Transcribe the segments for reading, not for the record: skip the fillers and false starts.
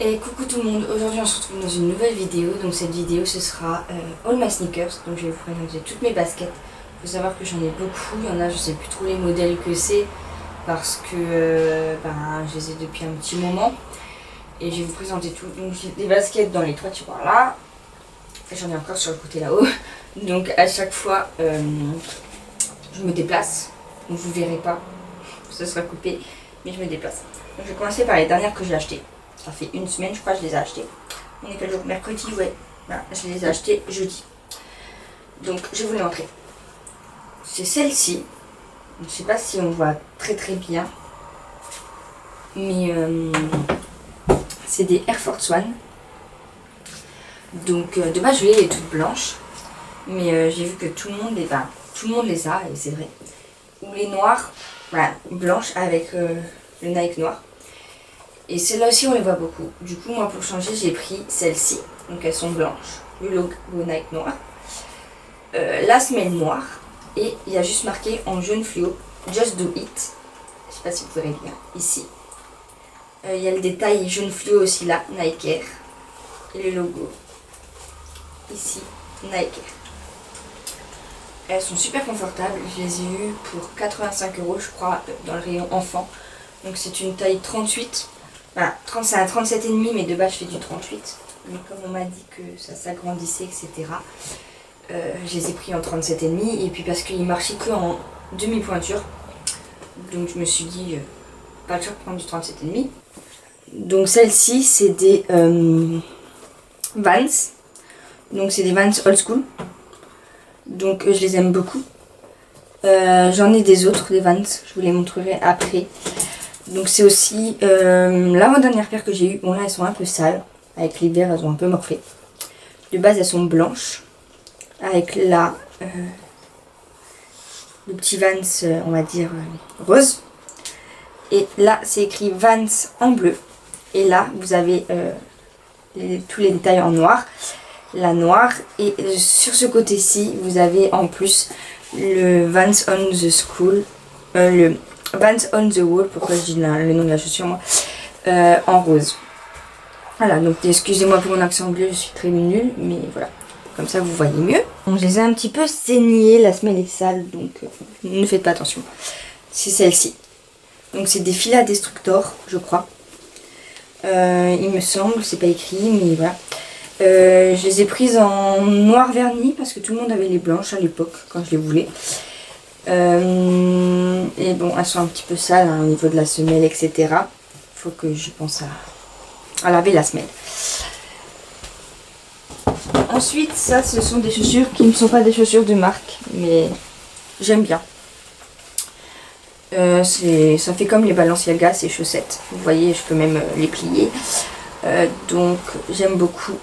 Et coucou tout le monde, aujourd'hui on se retrouve dans une nouvelle vidéo. Donc cette vidéo ce sera All My Sneakers. Donc je vais vous présenter toutes mes baskets. Il faut savoir que j'en ai beaucoup, il y en a je sais plus trop les modèles que c'est parce que je les ai depuis un petit moment. Et je vais vous présenter tout. Donc j'ai des baskets dans les trois tiroirs là. Et j'en ai encore sur le côté là-haut. Donc à chaque fois je me déplace. Donc vous verrez pas, ce sera coupé, mais je me déplace. Donc je vais commencer par les dernières que j'ai achetées. Ça fait une semaine, je crois, que je les ai achetées. On est quel jour? Mercredi, ouais. Voilà, je les ai achetées jeudi. Donc, je vais vous les montrer. C'est celle-ci. Je sais pas si on voit très très bien. Mais c'est des Air Force One. Donc, de base, je voulais les toutes blanches. Mais j'ai vu que tout le monde les a, et c'est vrai. Ou les noires, voilà, blanches avec le Nike noir. Et celles-là aussi on les voit beaucoup. Du coup moi pour changer j'ai pris celles-ci. Donc elles sont blanches. Le logo Nike noir. La semelle noire. Et il y a juste marqué en jaune fluo Just Do It. Je sais pas si vous verrez bien ici. Il y a le détail jaune fluo aussi là, Nike Air. Et le logo ici, Nike Air. Elles sont super confortables. Je les ai eues pour 85 € je crois dans le rayon enfant. Donc c'est une taille 38. Voilà, c'est un 37,5 mais de base je fais du 38. Mais comme on m'a dit que ça s'agrandissait, etc. Je les ai pris en 37,5 et puis parce qu'il marchait que en demi-pointure. Donc je me suis dit, pas le choix de prendre du 37,5. Donc celle-ci c'est des Vans. Donc c'est des Vans Old School. Donc je les aime beaucoup. J'en ai des autres, des Vans, je vous les montrerai après. Donc c'est aussi l'avant-dernière paire que j'ai eue. Bon là elles sont un peu sales. Avec l'hiver elles ont un peu morflé. De base elles sont blanches. Avec là le petit Vans on va dire rose. Et là c'est écrit Vans en bleu. Et là vous avez tous les détails en noir. La noire. Et sur ce côté-ci vous avez en plus le Vans on the School. Le Vans on the Wall, pourquoi je dis le nom de la chaussure moi, en rose. Voilà, donc excusez-moi pour mon accent anglais, je suis très nulle, mais voilà, comme ça vous voyez mieux. Donc je les ai un petit peu saignées, la semelle est sale, donc ne faites pas attention. C'est celle-ci. Donc c'est des Fila Destructor, je crois. Il me semble, c'est pas écrit, mais voilà. Je les ai prises en noir verni parce que tout le monde avait les blanches à l'époque quand je les voulais. Et bon, elles sont un petit peu sales hein, au niveau de la semelle, etc. Il faut que je pense à laver la semelle. Ensuite, ça, ce sont des chaussures qui ne sont pas des chaussures de marque, mais j'aime bien. Ça fait comme les Balenciaga, ces chaussettes. Vous voyez, je peux même les plier. Donc, j'aime beaucoup.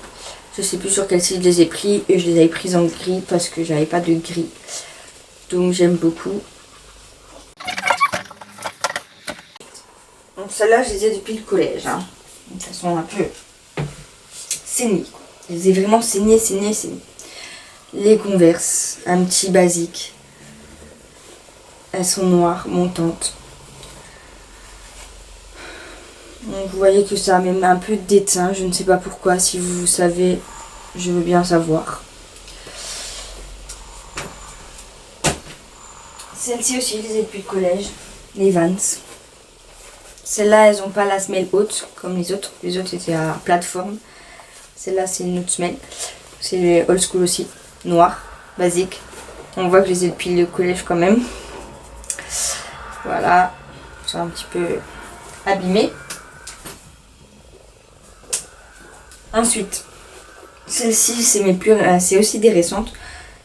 Je sais plus sur quel site je les ai pris et je les avais prises en gris parce que j'avais pas de gris. Donc j'aime beaucoup. Donc celles-là, je les ai depuis le collège. Hein. Donc elles sont un peu saignées. Je les ai vraiment saignées. Les Converse, un petit basique. Elles sont noires, montantes. Donc vous voyez que ça a même un peu d'étain. Je ne sais pas pourquoi. Si vous savez, je veux bien savoir. Celles-ci aussi, je les ai depuis le collège. Les Vans. Celles-là, elles n'ont pas la semelle haute comme les autres. Les autres, c'était à plateforme. Celle-là, c'est une autre semelle. C'est les old school aussi. Noir, basique. On voit que je les ai depuis le collège quand même. Voilà. Ils sont un petit peu abîmés. Ensuite, celle-ci, c'est aussi des récentes.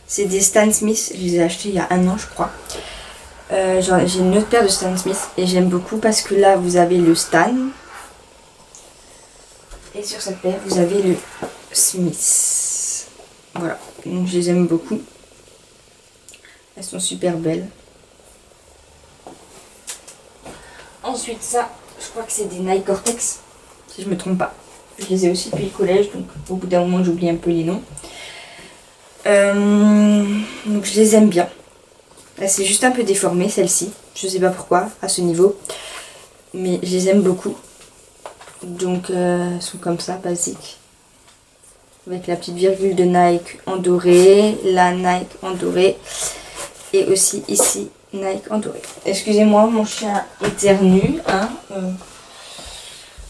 C'est des Stan Smith, je les ai achetés il y a un an je crois. J'ai une autre paire de Stan Smith et j'aime beaucoup parce que là vous avez le Stan. Et sur cette paire vous avez le Smith. Voilà, donc je les aime beaucoup. Elles sont super belles. Ensuite ça, je crois que c'est des Nike Cortex, si je me trompe pas. Je les ai aussi depuis le collège, donc au bout d'un moment j'oublie un peu les noms. Donc je les aime bien. Là c'est juste un peu déformé celle-ci. Je sais pas pourquoi à ce niveau. Mais je les aime beaucoup. Donc elles sont comme ça, basiques. Avec la petite virgule de Nike en doré, la Nike en doré. Et aussi ici, Nike en doré. Excusez-moi, mon chien éternue, hein.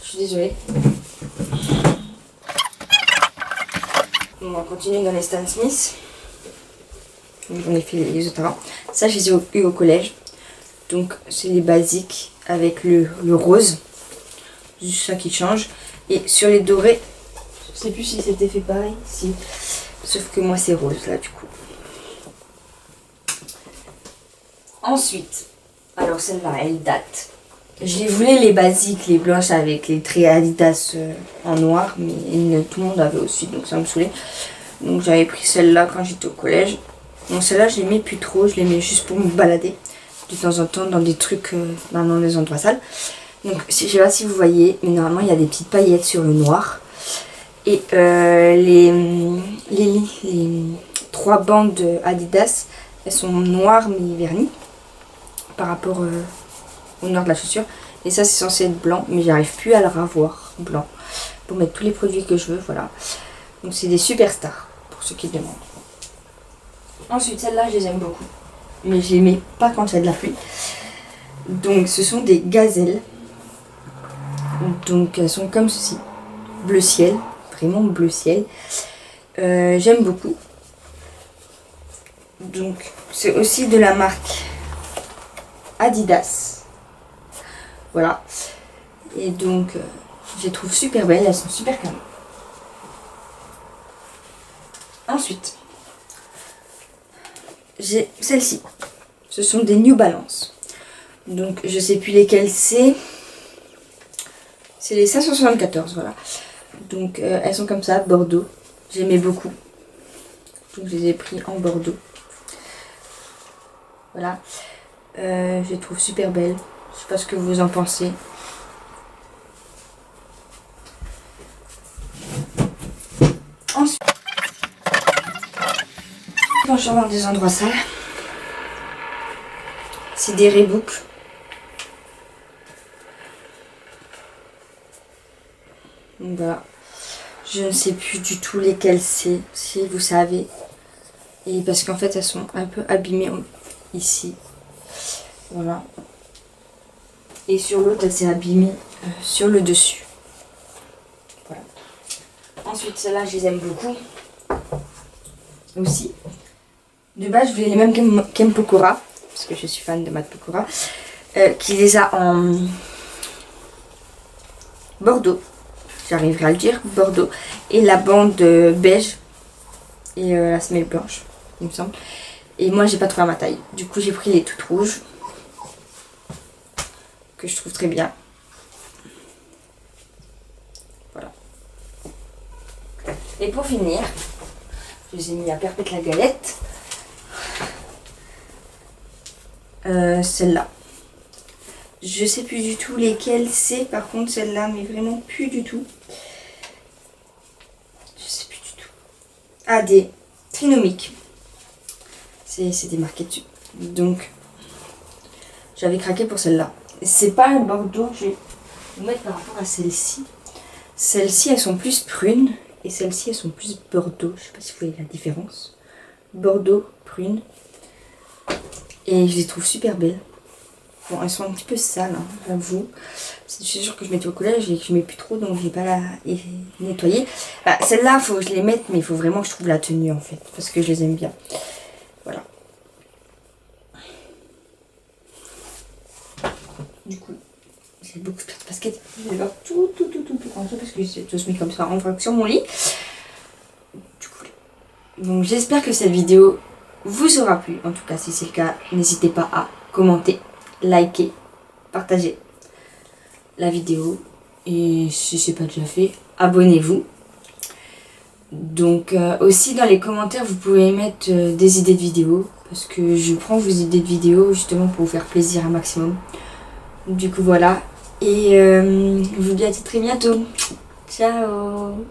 Je suis désolée. On va continuer dans les Stan Smith. J'en ai fait les autres avant. Ça, je les ai eu au collège. Donc, c'est les basiques avec le rose. Juste ça qui change. Et sur les dorés, je sais plus si c'était fait pareil. Si. Sauf que moi, c'est rose là, du coup. Ensuite, alors celle-là, elle date. J'ai voulu les basiques, les blanches avec les traits Adidas en noir, mais tout le monde avait aussi, donc ça me saoulait. Donc j'avais pris celle-là quand j'étais au collège. Bon, celle-là, je l'aimais plus trop, je l'aimais juste pour me balader de temps en temps dans des trucs, dans des endroits sales. Donc je sais pas si vous voyez, mais normalement il y a des petites paillettes sur le noir. Et les 3 bandes Adidas, elles sont noires mais vernies par rapport au noir de la chaussure. Et ça c'est censé être blanc, mais j'arrive plus à le revoir blanc pour mettre tous les produits que je veux, voilà. Donc c'est des superstars pour ceux qui demandent. Ensuite celles-là je les aime beaucoup, mais je les mets pas quand il y a de la pluie. Donc ce sont des gazelles. Donc elles sont comme ceci, bleu ciel, vraiment bleu ciel. J'aime beaucoup. Donc c'est aussi de la marque Adidas. Voilà. Et donc je les trouve super belles, elles sont super carrées. Ensuite, j'ai celle-ci. Ce sont des New Balance. Donc je sais plus lesquelles c'est. C'est les 574, voilà. Donc elles sont comme ça, bordeaux. J'aimais beaucoup. Donc je les ai pris en bordeaux. Voilà. Je les trouve super belles. Je sais pas ce que vous en pensez. Ensuite, quand je suis dans des endroits sales, c'est des Reebok. Donc voilà. Je ne sais plus du tout lesquelles c'est, si vous savez. Et parce qu'en fait elles sont un peu abîmées ici. Voilà. Et sur l'autre elle s'est abîmée sur le dessus. Voilà. Ensuite celles-là je les aime beaucoup. Aussi. De base je voulais les mêmes qu'M Pokora. Parce que je suis fan de Matt Pokora. Qui les a en bordeaux. J'arriverai à le dire, bordeaux. Et la bande beige. Et la semelle blanche, il me semble. Et moi j'ai pas trouvé à ma taille. Du coup j'ai pris les toutes rouges. Que je trouve très bien. Voilà. Et pour finir, je les ai mis à perpète la galette. Celle-là. Je sais plus du tout lesquelles c'est. Par contre celle-là, mais vraiment plus du tout. Je sais plus du tout. Ah, des trinomiques. C'était marqué dessus. Donc j'avais craqué pour celle-là. C'est pas un bordeaux, je vais vous mettre par rapport à celle-ci. Celles-ci elles sont plus prunes et celles-ci elles sont plus bordeaux. Je sais pas si vous voyez la différence. Bordeaux, prune. Et je les trouve super belles. Bon, elles sont un petit peu sales, hein, j'avoue. Je suis sûre que je mettais au collège et que je mets plus trop, donc je vais pas la nettoyer. Bah, celles-là, faut que je les mette, mais il faut vraiment que je trouve la tenue en fait, parce que je les aime bien. Voilà. Du coup, j'ai beaucoup de paires de baskets. Je vais voir tout rangé parce que j'ai tous mis comme ça en vrac sur mon lit. Du coup, donc j'espère que cette vidéo vous aura plu. En tout cas, si c'est le cas, n'hésitez pas à commenter, liker, partager la vidéo. Et si c'est pas déjà fait, abonnez-vous. Donc aussi dans les commentaires, vous pouvez mettre des idées de vidéos. Parce que je prends vos idées de vidéos justement pour vous faire plaisir un maximum. Du coup voilà. Et je vous dis à très bientôt. Ciao.